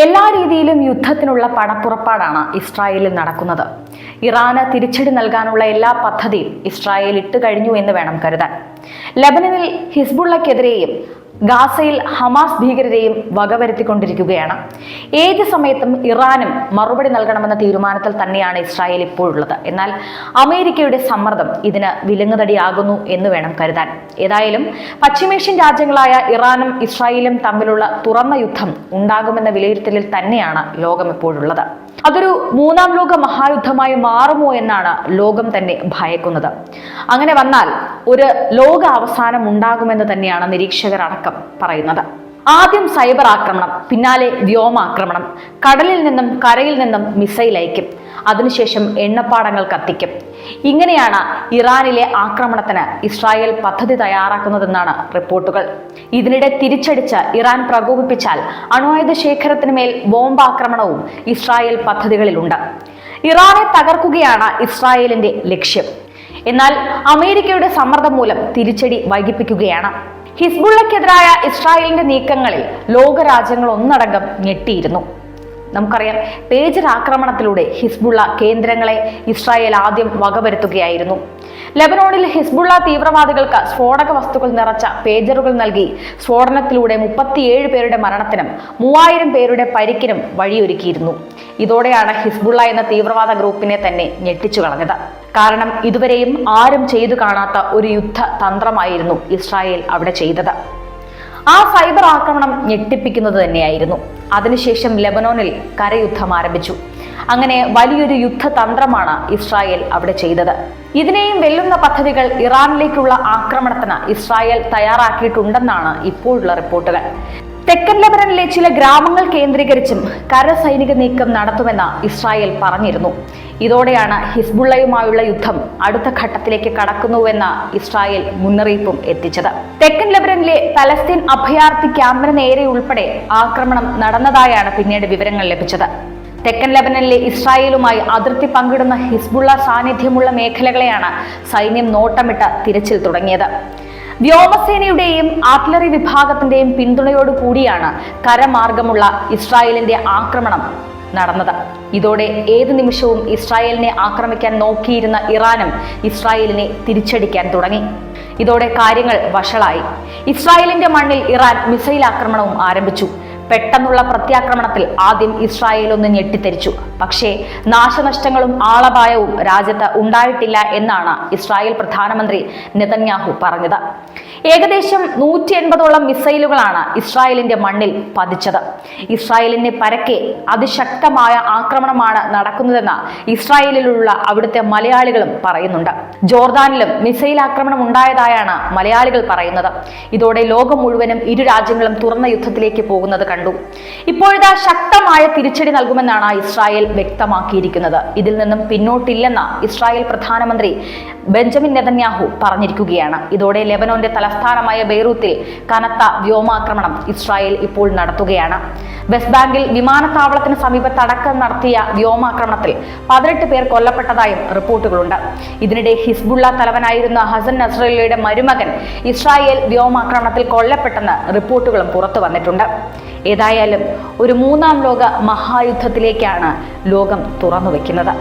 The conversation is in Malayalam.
എല്ലാ രീതിയിലും യുദ്ധത്തിനുള്ള പണപ്പുറപ്പാടാണ് ഇസ്രായേലിൽ നടക്കുന്നത്. ഇറാന് തിരിച്ചടി നൽകാനുള്ള എല്ലാ പദ്ധതിയും ഇസ്രായേൽ ഇട്ടുകഴിഞ്ഞു എന്ന് വേണം കരുതാൻ. ലെബനനിൽ ഹിസ്ബുള്ളക്കെതിരെയും ഗാസയിൽ ഹമാസ് ഭീകരരെയും വകവരുത്തിക്കൊണ്ടിരിക്കുകയാണ്. ഏത് സമയത്തും ഇറാനും മറുപടി നൽകണമെന്ന തീരുമാനത്തിൽ തന്നെയാണ് ഇസ്രായേൽ ഇപ്പോഴുള്ളത്. എന്നാൽ അമേരിക്കയുടെ സമ്മർദ്ദം ഇതിന് വിലങ്ങുതടിയാകുന്നു എന്ന് വേണം കരുതാൻ. ഏതായാലും പശ്ചിമേഷ്യൻ രാജ്യങ്ങളായ ഇറാനും ഇസ്രായേലും തമ്മിലുള്ള തുറന്ന യുദ്ധം ഉണ്ടാകുമെന്ന വിലയിരുത്തലിൽ തന്നെയാണ് ലോകം ഇപ്പോഴുള്ളത്. അതൊരു മൂന്നാം ലോക മഹായുദ്ധമായി മാറുമോ എന്നാണ് ലോകം തന്നെ ഭയക്കുന്നത്. അങ്ങനെ വന്നാൽ ഒരു ലോക അവസാനം ഉണ്ടാകുമെന്ന് തന്നെയാണ് നിരീക്ഷകർ അടക്കം പറയുന്നത്. ആദ്യം സൈബർ ആക്രമണം, പിന്നാലെ വ്യോമാക്രമണം, കടലിൽ നിന്നും കരയിൽ നിന്നും മിസൈൽ അയക്കും, അതിനുശേഷം എണ്ണപ്പാടങ്ങൾ കത്തിക്കും. ഇങ്ങനെയാണ് ഇറാനിലെ ആക്രമണത്തിന് ഇസ്രായേൽ പദ്ധതി തയ്യാറാക്കുന്നതെന്നാണ് റിപ്പോർട്ടുകൾ. ഇതിനിടെ തിരിച്ചടിച്ച് ഇറാൻ പ്രകോപിപ്പിച്ചാൽ അണ്വായുധ ശേഖരത്തിന് മേൽ ബോംബാക്രമണവും ഇസ്രായേൽ പദ്ധതികളിലുണ്ട്. ഇറാനെ തകർക്കുകയാണ് ഇസ്രായേലിന്റെ ലക്ഷ്യം. എന്നാൽ അമേരിക്കയുടെ സമ്മർദ്ദം മൂലം തിരിച്ചടി വൈകിപ്പിക്കുകയാണ്. ഹിസ്ബുള്ളക്കെതിരായ ഇസ്രായേലിന്റെ നീക്കങ്ങളിൽ ലോകരാജ്യങ്ങൾ ഒന്നടങ്കം ഞെട്ടിയിരുന്നു. നമുക്കറിയാം, പേജർ ആക്രമണത്തിലൂടെ ഹിസ്ബുള്ള കേന്ദ്രങ്ങളെ ഇസ്രായേൽ ആദ്യം വകവരുത്തുകയായിരുന്നു. ലെബനോണിൽ ഹിസ്ബുള്ള തീവ്രവാദികൾക്ക് സ്ഫോടക വസ്തുക്കൾ നിറച്ച പേജറുകൾ നൽകി സ്ഫോടനത്തിലൂടെ 37 പേരുടെ മരണത്തിനും 3000 പേരുടെ പരിക്കിനും വഴിയൊരുക്കിയിരുന്നു. ഇതോടെയാണ് ഹിസ്ബുള്ള എന്ന തീവ്രവാദ ഗ്രൂപ്പിനെ തന്നെ ഞെട്ടിച്ചു കളഞ്ഞത്. കാരണം ഇതുവരെയും ആരും ചെയ്തു കാണാത്ത ഒരു യുദ്ധ തന്ത്രമായിരുന്നു ഇസ്രായേൽ അവിടെ ചെയ്തത്. ആ സൈബർ ആക്രമണം ഞെട്ടിപ്പിക്കുന്നത് തന്നെയായിരുന്നു. അതിനുശേഷം ലെബനോനിൽ കരയുദ്ധം ആരംഭിച്ചു. അങ്ങനെ വലിയൊരു യുദ്ധതന്ത്രമാണ് ഇസ്രായേൽ അവിടെ ചെയ്തത്. ഇതിനെയും വെല്ലുന്ന പദ്ധതികൾ ഇറാനിലേക്കുള്ള ആക്രമണത്തിന് ഇസ്രായേൽ തയ്യാറാക്കിയിട്ടുണ്ടെന്നാണ് ഇപ്പോഴുള്ള റിപ്പോർട്ടുകൾ. തെക്കൻ ലെബനനിലെ ചില ഗ്രാമങ്ങൾ കേന്ദ്രീകരിച്ചും കരസൈനിക നീക്കം നടത്തുമെന്ന് ഇസ്രായേൽ പറഞ്ഞിരുന്നു. ഇതോടെയാണ് ഹിസ്ബുള്ളയുമായുള്ള യുദ്ധം അടുത്ത ഘട്ടത്തിലേക്ക് കടക്കുന്നുവെന്ന ഇസ്രായേൽ മുന്നറിയിപ്പും എത്തിച്ചത്. തെക്കൻ ലെബനനിലെ പലസ്തീൻ അഭയാർത്ഥി ക്യാമ്പിന് നേരെ ഉൾപ്പെടെ ആക്രമണം നടന്നതായാണ് പിന്നീട് വിവരങ്ങൾ ലഭിച്ചത്. തെക്കൻ ലെബനനിലെ ഇസ്രായേലുമായി അതിർത്തി പങ്കിടുന്ന ഹിസ്ബുള്ള സാന്നിധ്യമുള്ള മേഖലകളെയാണ് സൈന്യം നോട്ടമിട്ട് തിരച്ചിൽ തുടങ്ങിയത്. വ്യോമസേനയുടെയും ആർട്ടിലറി വിഭാഗത്തിന്റെയും പിന്തുണയോടു കൂടിയാണ് കരമാർഗമുള്ള ഇസ്രായേലിന്റെ ആക്രമണം നടന്നത്. ഇതോടെ ഏത് നിമിഷവും ഇസ്രായേലിനെ ആക്രമിക്കാൻ നോക്കിയിരുന്ന ഇറാനും ഇസ്രായേലിനെ തിരിച്ചടിക്കാൻ തുടങ്ങി. ഇതോടെ കാര്യങ്ങൾ വഷളായി. ഇസ്രായേലിന്റെ മണ്ണിൽ ഇറാൻ മിസൈൽ ആക്രമണവും ആരംഭിച്ചു. പെട്ടെന്നുള്ള പ്രത്യാക്രമണത്തിൽ ആദ്യം ഇസ്രായേൽ ഒന്ന് ഞെട്ടിത്തെരിച്ചു. പക്ഷേ നാശനഷ്ടങ്ങളും ആളപായവും രാജ്യത്ത് ഉണ്ടായിട്ടില്ല എന്നാണ് ഇസ്രായേൽ പ്രധാനമന്ത്രി നെതന്യാഹു പറഞ്ഞത്. ഏകദേശം 180ഓളം മിസൈലുകളാണ് ഇസ്രായേലിന്റെ മണ്ണിൽ പതിച്ചത്. ഇസ്രായേലിനെ പരക്കെ അതിശക്തമായ ആക്രമണമാണ് നടക്കുന്നതെന്ന് ഇസ്രായേലിലുള്ള അവിടുത്തെ മലയാളികളും പറയുന്നുണ്ട്. ജോർദാനിലും മിസൈൽ ആക്രമണം ഉണ്ടായതായാണ് മലയാളികൾ പറയുന്നത്. ഇതോടെ ലോകം മുഴുവനും ഇരു രാജ്യങ്ങളും തുറന്ന യുദ്ധത്തിലേക്ക് പോകുന്നത് കണ്ടു. ഇപ്പോഴത്തെ ശക്തമായ തിരിച്ചടി നൽകുമെന്നാണ് ഇസ്രായേൽ വ്യക്തമാക്കിയിരിക്കുന്നത്. ഇതിൽ നിന്നും പിന്നോട്ടില്ലെന്ന് ഇസ്രായേൽ പ്രധാനമന്ത്രി ബെഞ്ചമിൻ നെതന്യാഹു പറഞ്ഞിരിക്കുകയാണ്. ഇതോടെ ലെബനോന്റെ തലസ്ഥാനമായ ബെയ്റൂത്തിൽ കനത്ത വ്യോമാക്രമണം ഇസ്രായേൽ ഇപ്പോൾ നടത്തുകയാണ്. വെസ്റ്റ് ബാങ്കിൽ വിമാനത്താവളത്തിന് സമീപത്തടക്കം നടത്തിയ വ്യോമാക്രമണത്തിൽ 18 പേർ കൊല്ലപ്പെട്ടതായും റിപ്പോർട്ടുകളുണ്ട്. ഇതിനിടെ ഹിസ്ബുള്ള തലവനായിരുന്ന ഹസൻ നസ്രല്ലയുടെ മരുമകൻ ഇസ്രായേൽ വ്യോമാക്രമണത്തിൽ കൊല്ലപ്പെട്ടെന്ന് റിപ്പോർട്ടുകളും പുറത്തു വന്നിട്ടുണ്ട്. ഏതായാലും ഒരു മൂന്നാം ലോക മഹായുദ്ധത്തിലേക്കാണ് ലോകം തുറന്നു വെക്കുന്നത്.